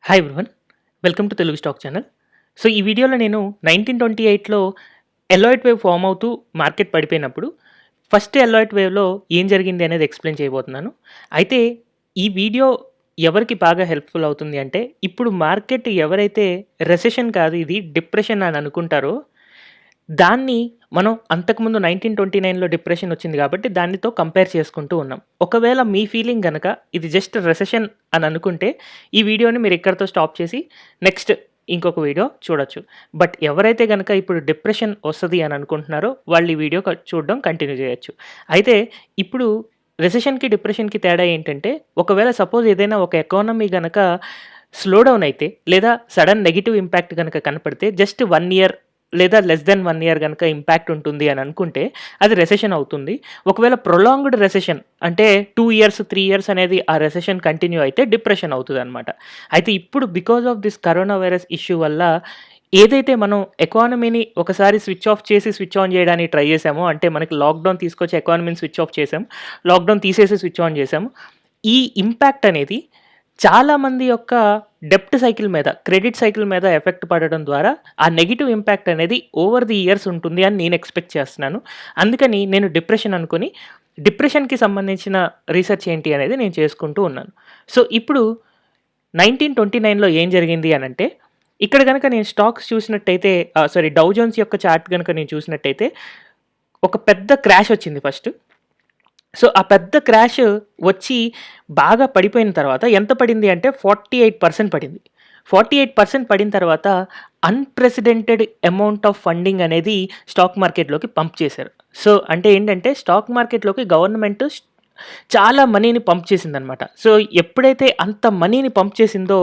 Hi everyone. Welcome to Telugu stock channel. So, ఈ వీడియోలో నేను 1928లో ఎల్లాయిట్ వేవ్ ఫార్మ్ అవుతూ మార్కెట్ పడిపోయినప్పుడు, ఫస్ట్ ఎల్లాయిట్ వేవ్‌లో ఏం జరిగింది అనేది ఎక్స్‌ప్లెయిన్ చేయబోతున్నాను. అయితే ఈ వీడియో ఎవరికి బాగా హెల్ప్‌ఫుల్ అవుతుంది అంటే, ఇప్పుడు మార్కెట్ ఎవరైతే రెసెషన్ కాదు ఇది డిప్రెషన్ అని అనుకుంటారో, దాన్ని మనం అంతకుముందు 1929లో డిప్రెషన్ వచ్చింది కాబట్టి దానితో కంపేర్ చేసుకుంటూ ఉన్నాం. ఒకవేళ మీ ఫీలింగ్ గనక ఇది జస్ట్ రెసెషన్ అని అనుకుంటే, ఈ వీడియోని మీరు ఇక్కడితో స్టాప్ చేసి నెక్స్ట్ ఇంకొక వీడియో చూడొచ్చు. బట్ ఎవరైతే గనక ఇప్పుడు డిప్రెషన్ వస్తది అని అనుకుంటున్నారో వాళ్ళు ఈ వీడియో చూడడం కంటిన్యూ చేయొచ్చు. అయితే ఇప్పుడు రెసెషన్‌కి, డిప్రెషన్‌కి తేడా ఏంటంటే, ఒకవేళ సపోజ్ ఏదైనా ఒక ఎకానమీ గనక స్లో డౌన్ అయితే లేదా సడెన్ నెగెటివ్ ఇంపాక్ట్ గనక కనపడితే జస్ట్ 1 ఇయర్ లేదా లెస్ దెన్ 1 ఇయర్ గనక ఇంపాక్ట్ ఉంటుంది అని అనుకుంటే అది రెసెషన్ అవుతుంది. ఒకవేళ ప్రొలాంగ్డ్ రెసెషన్ అంటే 2 ఇయర్స్, 3 ఇయర్స్ అనేది ఆ రెసెషన్ కంటిన్యూ అయితే డిప్రెషన్ అవుతదనమాట. అయితే ఇప్పుడు because of this corona virus issue వల్ల ఏదైతే మనం ఎకానమీని ఒకసారి స్విచ్ ఆఫ్ చేసి స్విచ్ ఆన్ చేయడానికి ట్రై చేసామో, అంటే మనకి లాక్‌డౌన్ తీసుకొచ్చి ఎకానమీని స్విచ్ ఆఫ్ చేసాం. లాక్‌డౌన్ తీసేసి స్విచ్ ఆన్ చేసాము. ఈ ఇంపాక్ట్ అనేది చాలామంది యొక్క డెబ్ట్ సైకిల్ మీద, క్రెడిట్ సైకిల్ మీద ఎఫెక్ట్ పడడం ద్వారా ఆ నెగెటివ్ ఇంపాక్ట్ అనేది ఓవర్ ది ఇయర్స్ ఉంటుంది అని నేను ఎక్స్‌పెక్ట్ చేస్తున్నాను. అందుకని నేను డిప్రెషన్ అనుకోని, డిప్రెషన్‌కి సంబంధించిన రీసెర్చ్ ఏంటి అనేది నేను చేసుకుంటూ ఉన్నాను. సో, ఇప్పుడు 1929లో ఏం జరిగింది అనంటే, ఇక్కడ గనక నేను స్టాక్స్ చూసినట్టయితే డౌ జోన్స్ యొక్క చార్ట్ గనక నేను చూసినట్టయితే, ఒక పెద్ద క్రాష్ వచ్చింది ఫస్ట్. సో, ఆ పెద్ద క్రాష్ వచ్చి బాగా పడిపోయిన తర్వాత ఎంత పడింది అంటే 48% పడింది. 48% పడిన తర్వాత అన్‌ప్రెసిడెంటెడ్ అమౌంట్ ఆఫ్ ఫండింగ్ అనేది స్టాక్ మార్కెట్‌లోకి పంప్ చేశారు. సో, అంటే ఏంటంటే స్టాక్ మార్కెట్‌లోకి గవర్నమెంట్ చాలా మనీని పంప్ చేసిందనమాట. సో, ఎప్పుడైతే అంత మనీని పంప్ చేసిందో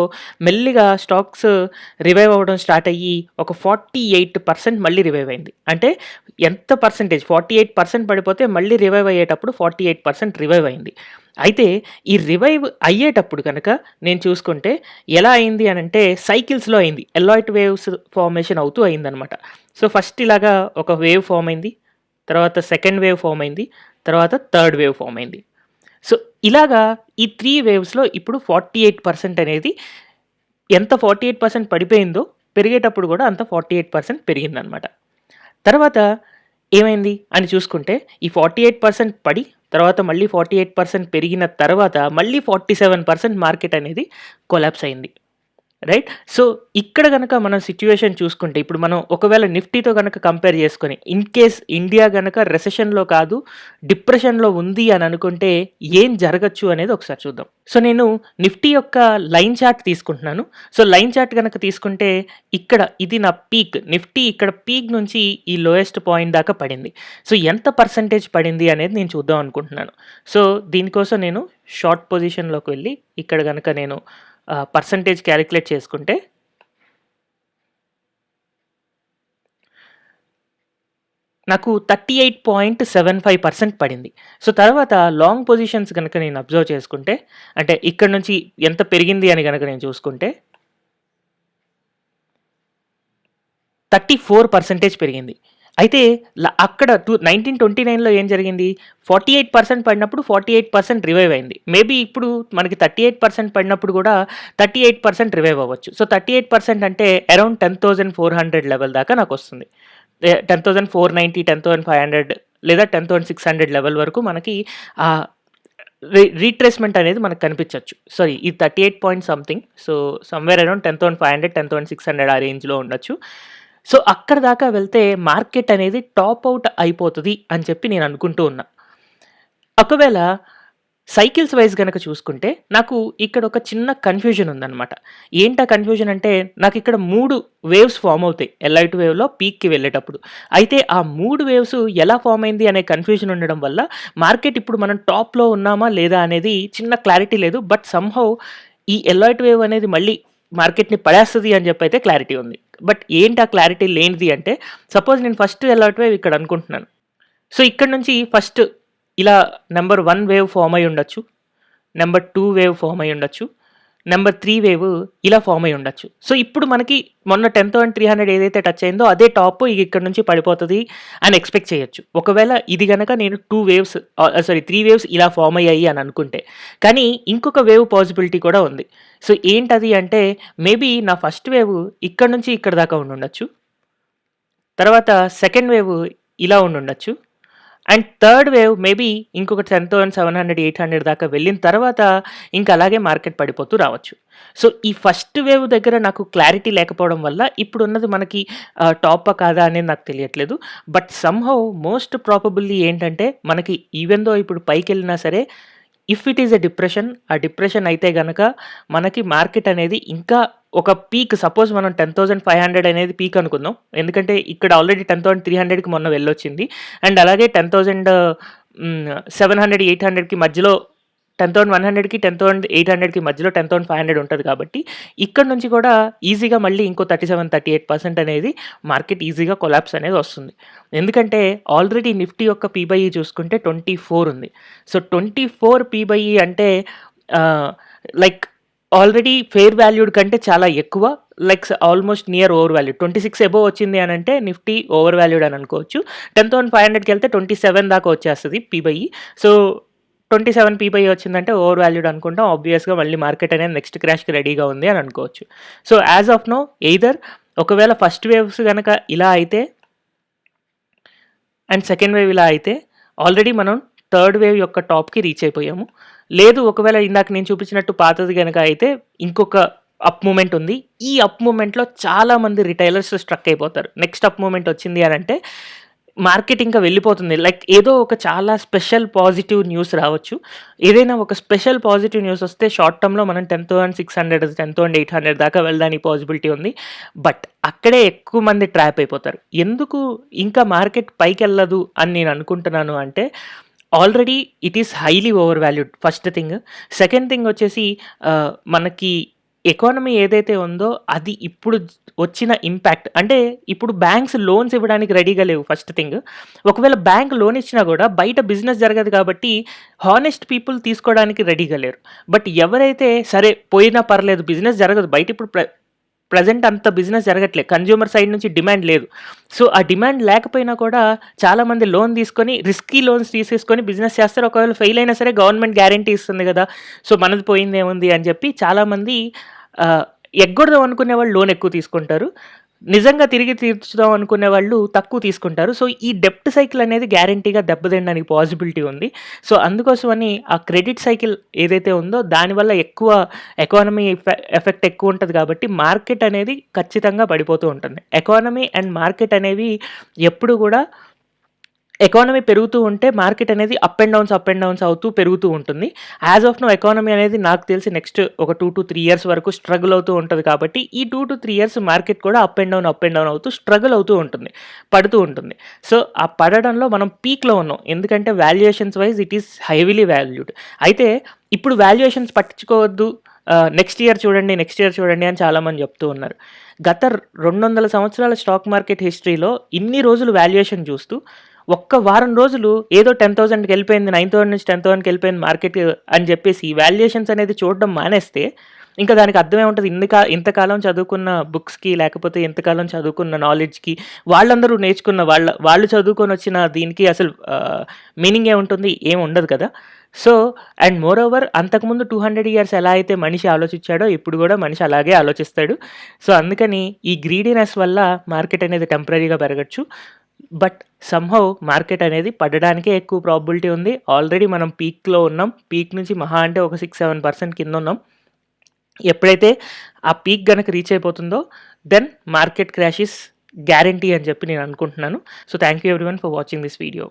మెల్లిగా స్టాక్స్ రివైవ్ అవ్వడం స్టార్ట్ అయ్యి ఒక 48% మళ్ళీ రివైవ్ అయింది. అంటే ఎంత పర్సెంటేజ్ 48% పడిపోతే మళ్ళీ రివైవ్ అయ్యేటప్పుడు 48% రివైవ్ అయింది. అయితే ఈ రివైవ్ అయ్యేటప్పుడు కనుక నేను చూసుకుంటే ఎలా అయింది అనంటే సైకిల్స్‌లో అయింది. ఎల్లాయిట్ వేవ్స్ ఫార్మేషన్ అవుతూ అయిందనమాట. సో, ఫస్ట్ ఇలాగా ఒక వేవ్ ఫార్మ్ అయింది. తర్వాత సెకండ్ వేవ్ ఫార్మ్ అయింది. తర్వాత థర్డ్ వేవ్ ఫార్మ్ అయింది. సో, ఇలాగా ఈ 3 వేవ్స్‌లో ఇప్పుడు 48% అనేది ఎంత 48% పడిపోయిందో పెరిగేటప్పుడు గూడా అంత 48% పెరిగిందనమాట. తర్వాత ఏమైంది అని చూసుకుంటే ఈ 48% పడి తర్వాత మళ్ళీ 48% పెరిగిన తర్వాత మళ్ళీ 47% మార్కెట్ అనేది కొలాప్స్ అయింది. రైట్. సో, ఇక్కడ గనక మనం సిట్యుయేషన్ చూసుకుంటే ఇప్పుడు మనం ఒకవేళ నిఫ్టీతో గనక కంపేర్ చేసుకొని ఇన్ కేస్ ఇండియా గనక రెసెషన్‌లో కాదు డిప్రెషన్‌లో ఉంది అని అనుకుంటే ఏం జరగచ్చు అనేది ఒకసారి చూద్దాం. సో, నేను నిఫ్టీ యొక్క లైన్ చార్ట్ తీసుకుంటున్నాను. సో, లైన్ చార్ట్ గనక తీసుకుంటే ఇక్కడ ఇది నా పీక్. నిఫ్టీ ఇక్కడ పీక్ నుంచి ఈ లోయెస్ట్ పాయింట్ దాకా పడింది. సో, ఎంత పర్సెంటేజ్ పడింది అనేది నేను చూద్దాం అనుకుంటున్నాను. సో, దీనికోసం నేను షార్ట్ పొజిషన్‌లోకి వెళ్ళి ఇక్కడ గనక నేను పర్సెంటేజ్ క్యాలిక్యులేట్ చేసుకుంటే నాకు 38.75% పడింది. సో, తర్వాత లాంగ్ పొజిషన్స్ గనక నేను అబ్జర్వ్ చేసుకుంటే అంటే ఇక్కడ నుంచి ఎంత పెరిగింది అని గనక నేను చూసుకుంటే 34% పెరిగింది. అయితే అక్కడ 1929లో ఏం జరిగింది? 48% పడినప్పుడు 48% రివైవ్ అయింది. మేబీ ఇప్పుడు మనకి 38% పడినప్పుడు గూడా 38% రివైవ్ అవ్వచ్చు. సో, 38% అంటే అరౌండ్ 10,400 లెవెల్ దాకా నాకొస్తుంది. 10,490, 10,500 లేదా 10,600 లెవెల్ వరకు మనకి రీట్రేస్‌మెంట్ అనేది మనకు కనిపించొచ్చు. సారీ ఇది 38 point something. So, somewhere around 10,500, 10,600 ఆ రేంజ్‌లో ఉండొచ్చు. సో, అక్కడి దాకా వెళ్తే మార్కెట్ అనేది టాప్ ఔట్ అయిపోతది అని చెప్పి నేను అనుకుంటూ ఉన్నా. ఒకవేళ సైకిల్స్ వైస్ గనక చూసుకుంటే నాకు ఇక్కడ ఒక చిన్న కన్‌ఫ్యూజన్ ఉందనమాట. ఏంటా కన్‌ఫ్యూజన్ అంటే నాకిక్కడ 3 వేవ్స్ ఫార్మ్ అవుతాయి. ఎల్‌ఐట్ వేవ్‌లో పీక్‌కి వెళ్ళేటప్పుడు. అయితే ఆ 3 వేవ్స్ ఎలా ఫార్మ్ అయింది అనే కన్‌ఫ్యూజన్ ఉండడం వల్ల మార్కెట్ ఇప్పుడు మనం టాప్‌లో ఉన్నామా లేదా అనేది చిన్న క్లారిటీ లేదు. బట్ సమ్‌హౌ ఈ ఎల్‌ఐట్ వేవ్ అనేది మళ్ళీ మార్కెట్‌ని పడేస్తది అని చెప్పైతే క్లారిటీ ఉంది. బట్ ఏంటి ఆ క్లారిటీ లేనిది అంటే సపోజ్ నేను ఫస్ట్ ఎల్‌ఐట్ వేవ్ ఇక్కడ అనుకుంటున్నాను. సో, ఇక్కడ నుంచి ఫస్ట్ ఇలా నంబర్ 1 వేవ్ ఫార్మ్ అయ్యి ఉండొచ్చు. నంబర్ 2 వేవ్ ఫార్మ్ అయ్యి ఉండొచ్చు. నెంబర్ 3 వేవ్ ఇలా ఫార్మ్ అయ్యి ఉండొచ్చు. సో, ఇప్పుడు మనకి మొన్న 10,300 ఏదైతే టచ్ అయిందో అదే టాప్ ఇక్కడ నుంచి పడిపోతది అని ఎక్స్‌పెక్ట్ చేయొచ్చు. ఒకవేళ ఇది గనక నేను 3 వేవ్స్ ఇలా ఫార్మ్ అయ్యాయి అని అనుకుంటే. కానీ ఇంకొక వేవ్ పాసిబిలిటీ కూడా ఉంది. సో, ఏంటది అంటే మేబీ నా ఫస్ట్ వేవ్ ఇక్కడ నుంచి ఇక్కడి దాకా ఉండుండొచ్చు. తర్వాత సెకండ్ వేవ్ ఇలా ఉండుండొచ్చు. అండ్ థర్డ్ వేవ్ మేబీ ఇంకొక 10,700, 800 దాకా వెళ్ళిన తర్వాత ఇంక అలాగే మార్కెట్ పడిపోతూ రావచ్చు. సో, ఈ ఫస్ట్ వేవ్ దగ్గర నాకు క్లారిటీ లేకపోవడం వల్ల ఇప్పుడున్నది మనకి టాపా కాదా అనేది నాకు తెలియట్లేదు. బట్ సమ్‌హౌ మోస్ట్ ప్రాబబుల్లీ ఏంటంటే మనకి ఈవెన్ దో ఇప్పుడు పైకెళ్ళినా సరే if it is a depression, ఆ డిప్రెషన్ అయితే గనక మనకి మార్కెట్ అనేది ఇంకా ఒక పీక్ సపోజ్ మనం 10,500 అనేది పీక్ అనుకుందాం. ఎందుకంటే ఇక్కడ ఆల్రెడీ 10,300కి మొన్న వెళ్ళొచ్చింది. అండ్ అలాగే 700, 800కి మధ్యలో 10,100కి 10,800కి మధ్యలో 10,500 ఉంటది కాబట్టి ఇక్కడ నుంచి కూడా ఈజీగా మళ్ళీ ఇంకో 37, 38% అనేది మార్కెట్ ఈజీగా కొలాప్స్ అనేది వస్తుంది. ఎందుకంటే ఆల్రెడీ నిఫ్టీ యొక్క పీ/ఈ చూసుకుంటే 24 ఉంది. సో, 24 పీ/ఈ అంటే లైక్ ఆల్రెడీ ఫెయిర్ వాల్యూడ్ కంటే చాలా ఎక్కువ. Like almost near over valued. 26 above వచ్చింది అనంటే నిఫ్టీ ఓవర్ వాల్యూడ్ అని అనుకోవచ్చు. 10,500కి వెళ్తే 27 దాకా వచ్చేస్తది పీ/ఈ. సో, 27 పీ/ఈ వచ్చిందంటే ఓవర్ వాల్యూడ్ అనుకుంటాం. ఆబ్వియస్‌గా మళ్ళీ మార్కెట్ అనేది నెక్స్ట్ క్రాష్‌కి రెడీగా ఉంది అని అనుకోవచ్చు. So, as of now either ఒకవేళ ఫస్ట్ వేవ్స్ గనక ఇలా అయితే అండ్ సెకండ్ వేవ్ ఇలా అయితే ఆల్రెడీ మనం థర్డ్ వేవ్ యొక్క టాప్‌కి రీచ్ అయిపోయాము. లేదు ఒకవేళ ఇందాక నేను చూపించినట్టు పాతది గనక అయితే ఇంకొక అప్ మూవ్‌మెంట్ ఉంది. ఈ అప్ మూవ్‌మెంట్‌లో చాలామంది రిటైలర్స్ స్ట్రక్ అయిపోతారు. నెక్స్ట్ అప్ మూవ్‌మెంట్ వచ్చింది అనంటే మార్కెట్ ఇంకా వెళ్ళిపోతుంది. లైక్ ఏదో ఒక చాలా స్పెషల్ పాజిటివ్ న్యూస్ రావచ్చు. ఏదైనా ఒక స్పెషల్ పాజిటివ్ న్యూస్ వస్తే షార్ట్ టర్మ్‌లో మనం 10,600, 10,800 దాకా వెళ్ళడానికి పాసిబిలిటీ ఉంది. బట్ అక్కడే ఎక్కువ మంది ట్రాప్ అయిపోతారు. ఎందుకు ఇంకా మార్కెట్ పైకెళ్ళదు అని నేను అనుకుంటున్నాను అంటే already it is highly over valued first thing. Second thing వచ్చేసి మనకి ఎకానమీ ఏదైతే ఉందో అది ఇప్పుడు వచ్చిన ఇంపాక్ట్ అంటే ఇప్పుడు బ్యాంక్స్ లోన్స్ ఇవ్వడానికి రెడీగా లేవు ఫస్ట్ థింగ్. ఒకవేళ బ్యాంక్ లోన్ ఇచ్చినా కూడా బయట బిజినెస్ జరగదు కాబట్టి హానెస్ట్ పీపుల్ తీసుకోవడానికి రెడీగా లేరు. బట్ ఎవరైతే సరే పోయినా పర్లేదు బిజినెస్ జరగదు బయట ఇప్పుడు ప్రెజెంట్ అంత బిజినెస్ జరగట్లేదు. కన్జ్యూమర్ సైడ్ నుంచి డిమాండ్ లేదు. సో, ఆ డిమాండ్ లేకపోయినా కూడా చాలామంది లోన్ తీసుకొని రిస్కీ లోన్స్ తీసేసుకొని బిజినెస్ చేస్తారు. ఒకవేళ ఫెయిల్ అయినా సరే గవర్నమెంట్ గ్యారంటీ ఇస్తుంది కదా! సో, మనది పోయిందేముంది అని చెప్పి చాలామంది ఎగ్గొడదాం అనుకునే వాళ్ళు లోన్ ఎక్కువ తీసుకుంటారు. నిజంగా తిరిగి తీర్చుదాం అనుకునే వాళ్ళు తక్కువ తీసుకుంటారు. సో, ఈ డెప్ట్ సైకిల్ అనేది గ్యారంటీగా దెబ్బతినడానికి పాసిబిలిటీ ఉంది. సో, అందుకోసమని ఆ క్రెడిట్ సైకిల్ ఏదైతే ఉందో దానివల్ల ఎక్కువ ఎకానమీ ఎఫెక్ట్ ఎక్కువ ఉంటది కాబట్టి మార్కెట్ అనేది ఖచ్చితంగా పడిపోతూ ఉంటుంది. ఎకానమీ అండ్ మార్కెట్ అనేవి ఎప్పుడు కూడా ఎకానమీ పెరుగుతూ ఉంటే మార్కెట్ అనేది అప్ అండ్ డౌన్స్ అవుతూ పెరుగుతూ ఉంటుంది. యాజ్ ఆఫ్ నౌ ఎకానమీ అనేది నాకు తెలిసి నెక్స్ట్ ఒక 2-3 ఇయర్స్ వరకు స్ట్రగుల్ అవుతూ ఉంటది కాబట్టి ఈ 2-3 ఇయర్స్ మార్కెట్ కూడా అప్ అండ్ డౌన్ అవుతూ స్ట్రగుల్ అవుతూ ఉంటుంది. పడుతూ ఉంటుంది. సో, ఆ పడడంలో మనం పీక్‌లో ఉన్నాం. ఎందుకంటే valuations wise it is heavily valued. అయితే ఇప్పుడు వాల్యుయేషన్స్ పట్టించుకోవద్దు. నెక్స్ట్ ఇయర్ చూడండి అని చాలామంది చెప్తూ ఉన్నారు. గత 200 సంవత్సరాల స్టాక్ మార్కెట్ హిస్టరీలో ఇన్ని రోజులు వాల్యుయేషన్ చూస్తూ ఒక్క వారం రోజులు ఏదో 10,000కి వెళ్ళిపోయింది, 9,000 నుంచి 10,000కి వెళ్ళిపోయింది మార్కెట్ అని చెప్పేసి వాల్యుయేషన్స్ అనేది చూడడం మానేస్తే ఇంకా దానికి అర్థం ఏముంటది? ఇంతకాలం చదువుకున్న బుక్స్‌కి లేకపోతే ఇంతకాలం చదువుకున్న నాలెడ్జ్‌కి వాళ్ళందరూ నేర్చుకున్న వాళ్ళు చదువుకొని వచ్చిన దీనికి అసలు మీనింగ్ ఏముంటుంది? ఏమి ఉండదు కదా! సో, అండ్ మోర్ ఓవర్ అంతకుముందు 200 ఇయర్స్ ఎలా అయితే మనిషి ఆలోచించాడో ఇప్పుడు కూడా మనిషి అలాగే ఆలోచిస్తాడు. సో, అందుకని ఈ గ్రీడీనెస్ వల్ల మార్కెట్ అనేది టెంపరరీగా పెరగొచ్చు. బట్ సమ్‌హౌ మార్కెట్ అనేది పడడానికే ఎక్కువ ప్రాబబిలిటీ ఉంది. ఆల్రెడీ మనం పీక్‌లో ఉన్నాం. పీక్ నుంచి మహా అంటే ఒక 6-7% కింద ఉన్నాం. ఎప్పుడైతే ఆ పీక్ గనక రీచ్ అయిపోతుందో then market crash is guaranteed అని చెప్పి నేను అనుకుంటున్నాను. So, thank you everyone for watching this video.